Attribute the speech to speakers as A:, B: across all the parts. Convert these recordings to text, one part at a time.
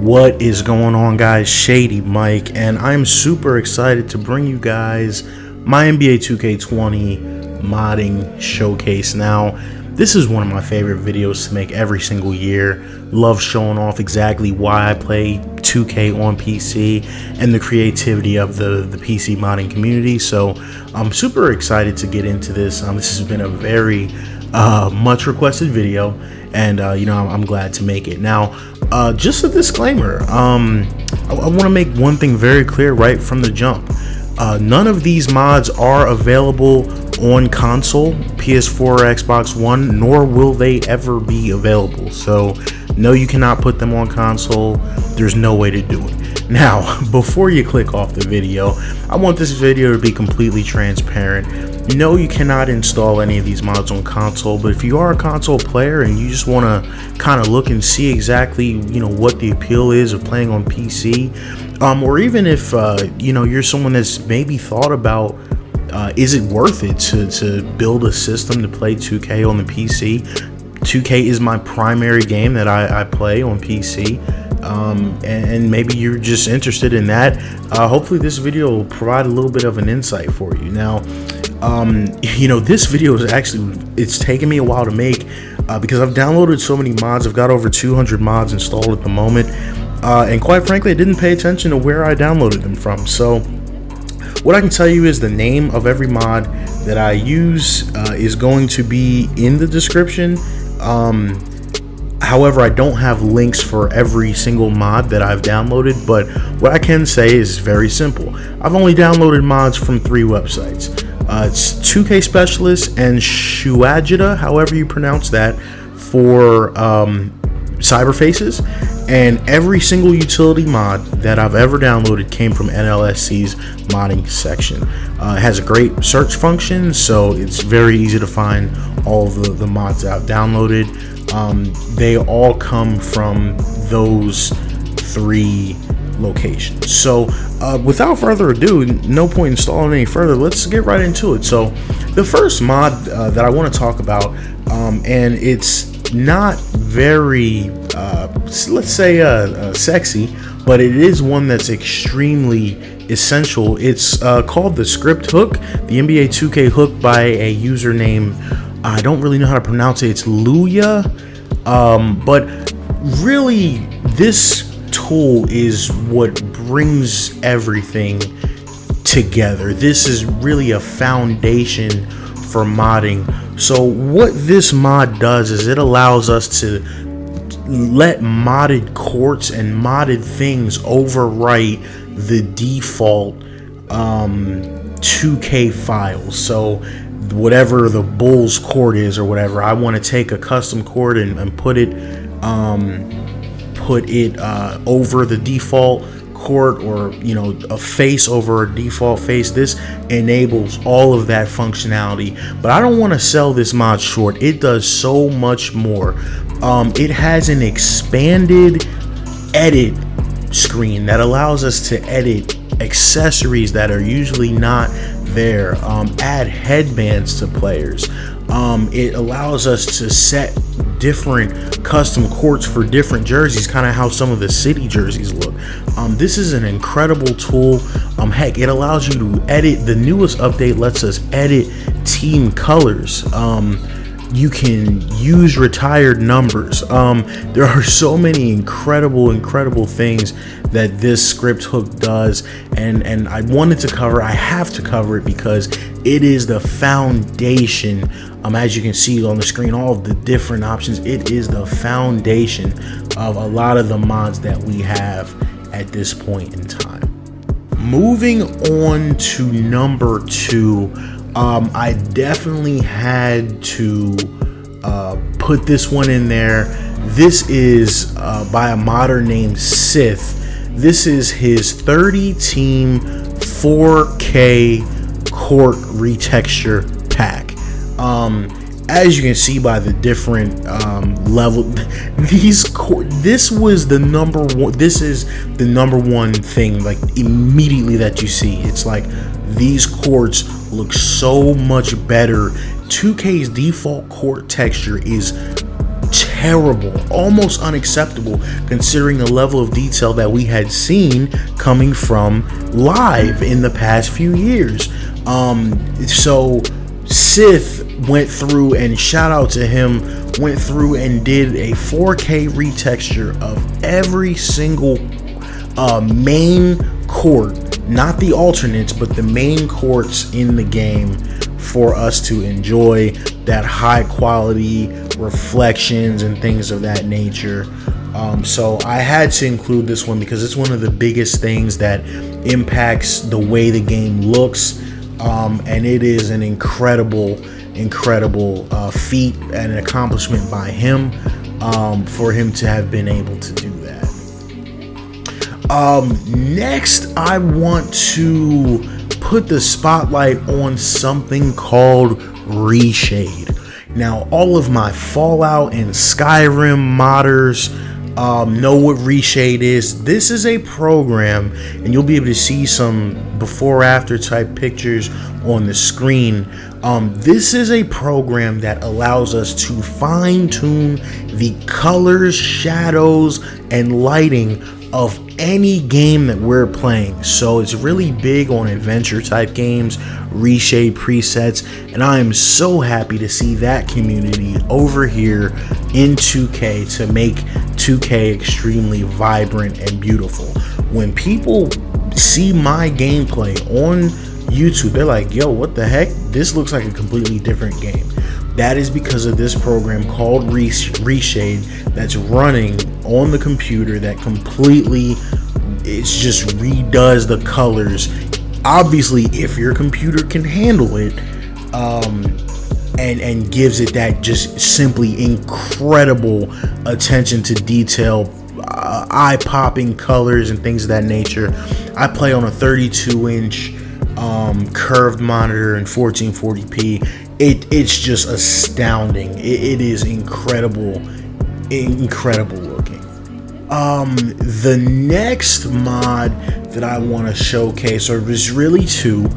A: What is going on, guys? Shady Mike, and I'm super excited to bring you guys my NBA 2K20 modding showcase. Now, this is one of my favorite videos to make every single year. Love showing off exactly why I play 2K on PC and the creativity of the PC modding community. So I'm super excited to get into this. This has been a very much requested video, and I'm glad to make it. Now, just a disclaimer, I want to make one thing very clear right from the jump. None of these mods are available on console, PS4 or Xbox One, nor will they ever be available. So no, you cannot put them on console. There's no way to do it. Now, before you click off the video, I want this video to be completely transparent. No, you cannot install any of these mods on console, but if you are a console player and you just want to kind of look and see exactly, what the appeal is of playing on PC, or even if, you're someone that's maybe thought about, is it worth it to build a system to play 2K on the PC? 2K is my primary game that I play on PC. And maybe you're just interested in that. Hopefully this video will provide a little bit of an insight for you. Now, this video is actually, it's taken me a while to make because I've downloaded so many mods. I've got over 200 mods installed at the moment, and quite frankly, I didn't pay attention to where I downloaded them from. So what I can tell you is the name of every mod that I use is going to be in the description. However, I don't have links for every single mod that I've downloaded, but what I can say is very simple. I've only downloaded mods from 3 websites. It's 2K Specialist and Shuajita, however you pronounce that, for Cyberfaces, and every single utility mod that I've ever downloaded came from NLSC's modding section. It has a great search function, so it's very easy to find all of the mods that I've downloaded. They all come from those 3 locations. So without further ado, no point installing any further, let's get right into it. So the first mod that I want to talk about, and it's not very let's say sexy, but it is one that's extremely essential. It's called the ScriptHook, the NBA 2K hook by a username, I don't really know how to pronounce it. It's Looyh, but really this tool is what brings everything together. This is really a foundation for modding. So what this mod does is it allows us to let modded courts and modded things overwrite the default 2K files. So whatever the Bulls court is or whatever, I want to take a custom court and put it over the default court, or a face over a default face. This enables all of that functionality, but I don't want to sell this mod short. It does so much more. It has an expanded edit screen that allows us to edit accessories that are usually not there, add headbands to players. It allows us to set different custom courts for different jerseys, kind of how some of the city jerseys look. This is an incredible tool. Heck, it allows you to edit. The newest update lets us edit team colors. You can use retired numbers. There are so many incredible things that this ScriptHook does, and I wanted to cover, I have to cover it because it is the foundation. As you can see on the screen, all of the different options, it is the foundation of a lot of the mods that we have at this point in time. Moving on to number 2, I definitely had to put this one in there. This is by a modder named SITH. This is his 30-team 4K court retexture pack. As you can see by the different level, this was the number one. This is the number one thing, like immediately that you see. It's like these courts look so much better. 2K's default court texture is terrible, almost unacceptable, considering the level of detail that we had seen coming from Live in the past few years. So SITH went through, and shout out to him, went through and did a 4K retexture of every single main court, not the alternates, but the main courts in the game, for us to enjoy that high quality reflections and things of that nature. So I had to include this one because it's one of the biggest things that impacts the way the game looks, and it is an incredible feat and an accomplishment by him, for him to have been able to do that. Next, I want to put the spotlight on something called ReShade. Now, all of my Fallout and Skyrim modders know what ReShade is. This is a program, and you'll be able to see some before after type pictures on the screen. This is a program that allows us to fine tune the colors, shadows, and lighting of any game that we're playing. So it's really big on adventure type games, ReShade presets, and I am so happy to see that community over here in 2K to make 2K extremely vibrant and beautiful. When people see my gameplay on YouTube, they're like, yo, what the heck? This looks like a completely different game. That is because of this program called ReShade that's running on the computer that completely, it's just redoes the colors. Obviously, if your computer can handle it, and gives it that just simply incredible attention to detail, eye-popping colors and things of that nature. I play on a 32-inch curved monitor in 1440p. It's just astounding. It is incredible looking. The next mod that I want to showcase, or there's really two,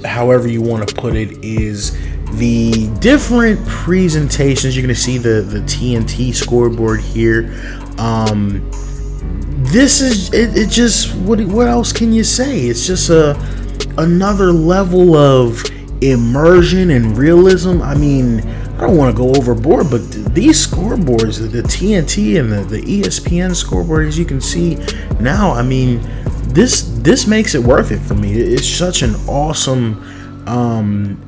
A: however you want to put it, is the different presentations. You're going to see the TNT scoreboard here. This is it just what else can you say? It's just another level of immersion and realism. I mean, I don't want to go overboard, but these scoreboards, the TNT and the ESPN scoreboard, as you can see now, I mean, this makes it worth it for me. It's such an awesome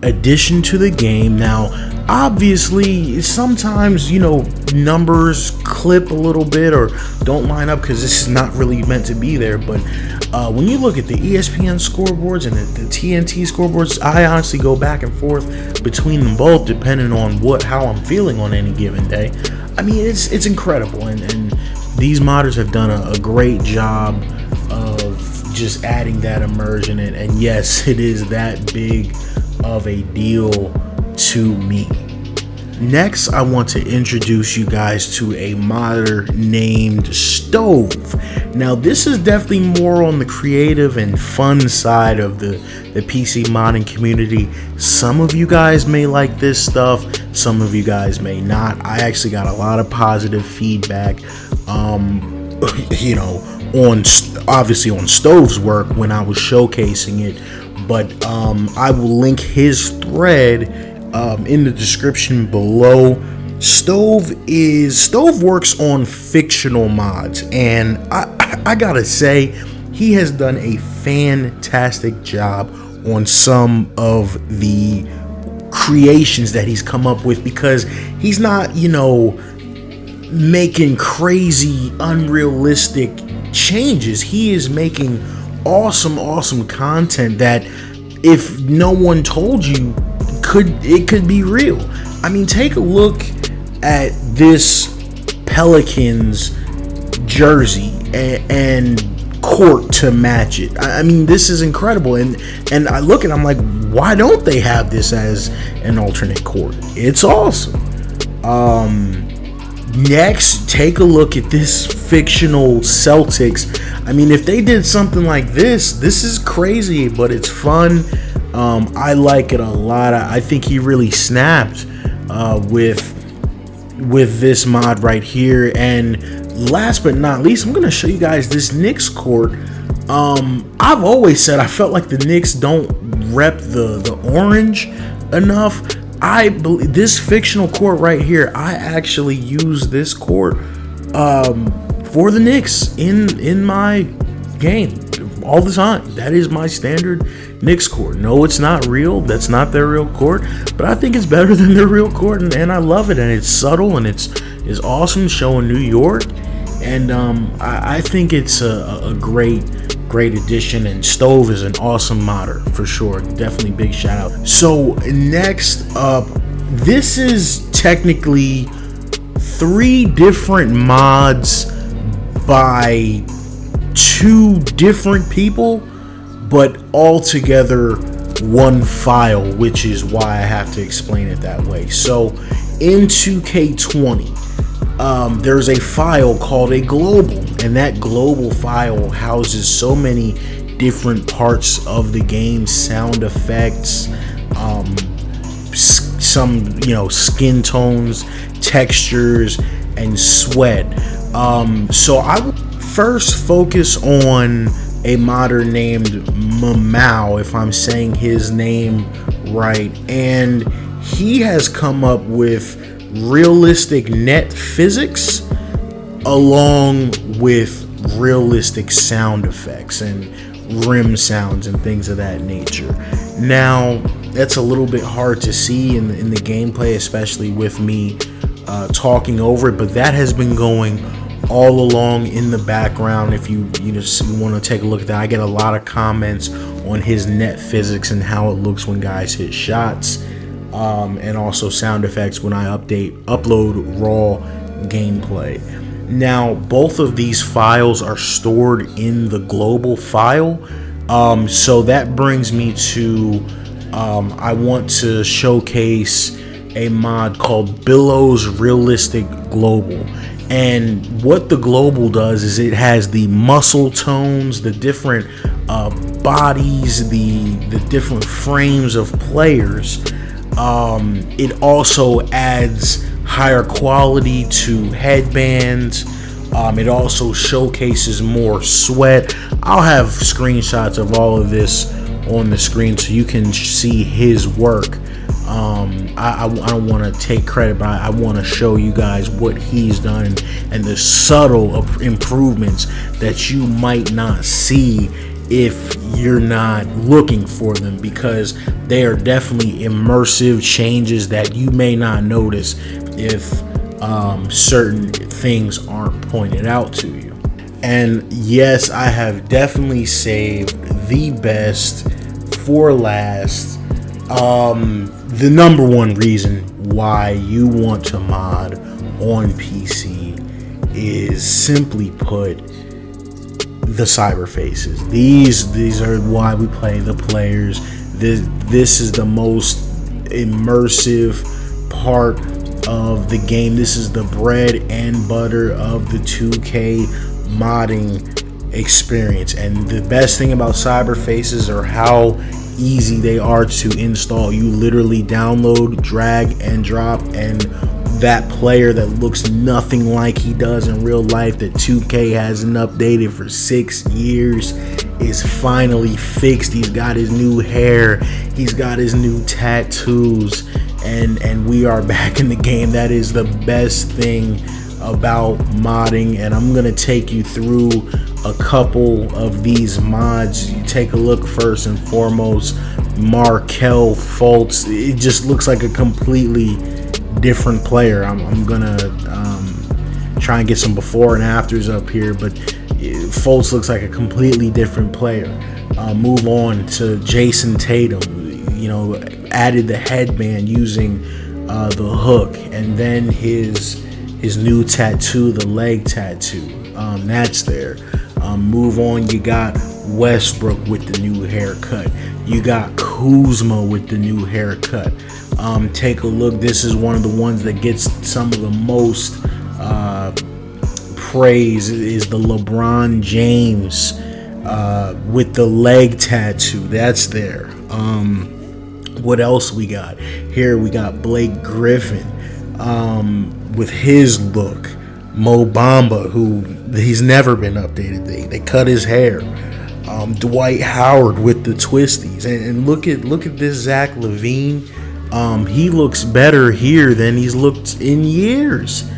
A: addition to the game. Now, obviously, sometimes, you know, numbers clip a little bit or don't line up because this is not really meant to be there, but when you look at the ESPN scoreboards and the TNT scoreboards, I honestly go back and forth between them both depending on how I'm feeling on any given day. I mean, it's incredible, and these modders have done a great job of just adding that immersion, and yes, it is that big of a deal to me. Next, I want to introduce you guys to a modder named Stove. Now, this is definitely more on the creative and fun side of the PC modding community. Some of you guys may like this stuff, some of you guys may not. I actually got a lot of positive feedback, you know, obviously on Stove's work when I was showcasing it, but I will link his thread in the description below. Stove works on fictional mods, and I gotta say, he has done a fantastic job on some of the creations that he's come up with, because he's not, you know, making crazy unrealistic changes. He is making awesome content that if no one told you, it could be real. I mean, take a look at this Pelicans jersey and court to match it. I mean, this is incredible, and I look at it, I'm like, why don't they have this as an alternate court? It's awesome. Next, take a look at this fictional Celtics. I mean, if they did something like this is crazy, but it's fun. I like it a lot. I think he really snapped with with this mod right here. And last but not least, I'm gonna show you guys this Knicks court. I've always said I felt like the Knicks don't rep the orange enough. I believe this fictional court right here, I actually use this court for the Knicks in my game all the time. That is my standard Knicks court. No, it's not real. That's not their real court, but I think it's better than their real court, and I love it. And it's subtle, and it's awesome, showing New York. And I think it's a great addition. And Stove is an awesome modder for sure. Definitely big shout out. So next up, this is technically 3 different mods by 2 different people, but all together one file, which is why I have to explain it that way. So in 2K20, there's a file called a global, and that global file houses so many different parts of the game, sound effects, some skin tones, textures, and sweat. So I will first focus on a modder named Mamau, if I'm saying his name right, and he has come up with realistic net physics along with realistic sound effects and rim sounds and things of that nature. Now that's a little bit hard to see in the gameplay, especially with me talking over it, but that has been going all along in the background. If you just want to take a look at that, I get a lot of comments on his net physics and how it looks when guys hit shots, and also sound effects when I upload raw gameplay. Now both of these files are stored in the global file, so that brings me to I want to showcase a mod called Billows Realistic Global. And what the global does is it has the muscle tones, the different bodies, the different frames of players. It also adds higher quality to headbands. It also showcases more sweat. I'll have screenshots of all of this on the screen so you can see his work. I don't want to take credit, but I want to show you guys what he's done and the subtle improvements that you might not see if you're not looking for them, because they are definitely immersive changes that you may not notice if certain things aren't pointed out to you. And yes, I have definitely saved the best for last. The number one reason why you want to mod on PC is, simply put, the cyber faces. These are why we play the players. This is the most immersive part of the game. This is the bread and butter of the 2K modding experience. And the best thing about cyber faces are how easy they are to install. You literally download, drag and drop, and that player that looks nothing like he does in real life, that 2K hasn't updated for 6 years, is finally fixed. He's got his new hair, he's got his new tattoos, and we are back in the game. That is the best thing about modding, and I'm gonna take you through a couple of these mods. You take a look first and foremost. Markelle Fultz, it just looks like a completely different player. I'm gonna try and get some before and afters up here, but Fultz looks like a completely different player. Move on to Jason Tatum. Added the headband using the hook, and then his new tattoo, the leg tattoo, that's there. Move on, you got Westbrook with the new haircut. You got Kuzma with the new haircut. Take a look. This is one of the ones that gets some of the most praise, is the LeBron James with the leg tattoo. That's there. What else we got here? We got Blake Griffin. with his look. Mo Bamba, who he's never been updated. They cut his hair. Dwight Howard with the twisties, and look at this Zach LaVine. He looks better here than he's looked in years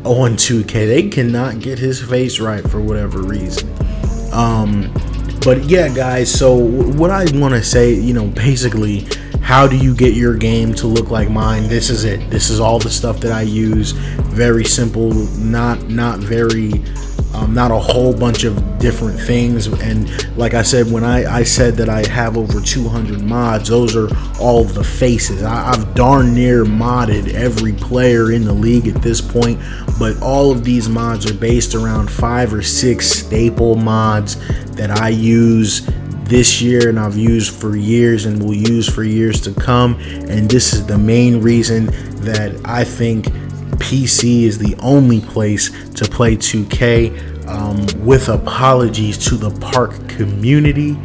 A: on 2K. They cannot get his face right for whatever reason. But yeah, guys, so what I want to say, basically, how do you get your game to look like mine? This is it. This is all the stuff that I use. Very simple, not a whole bunch of different things. And like I said, when I said that I have over 200 mods, those are all the faces. I've darn near modded every player in the league at this point, but all of these mods are based around 5 or 6 staple mods that I use this year and I've used for years and will use for years to come. And this is the main reason that I think PC is the only place to play 2K. With apologies to the park community,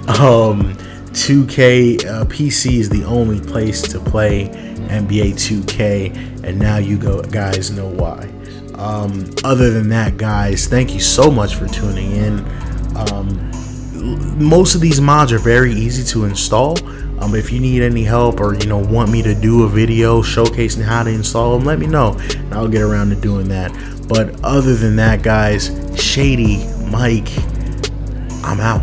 A: 2K PC is the only place to play NBA 2K, and now you guys know why. Other than that, guys, thank you so much for tuning in. Most of these mods are very easy to install. If you need any help or want me to do a video showcasing how to install them, let me know and I'll get around to doing that. But other than that, guys, Shady Mike, I'm out.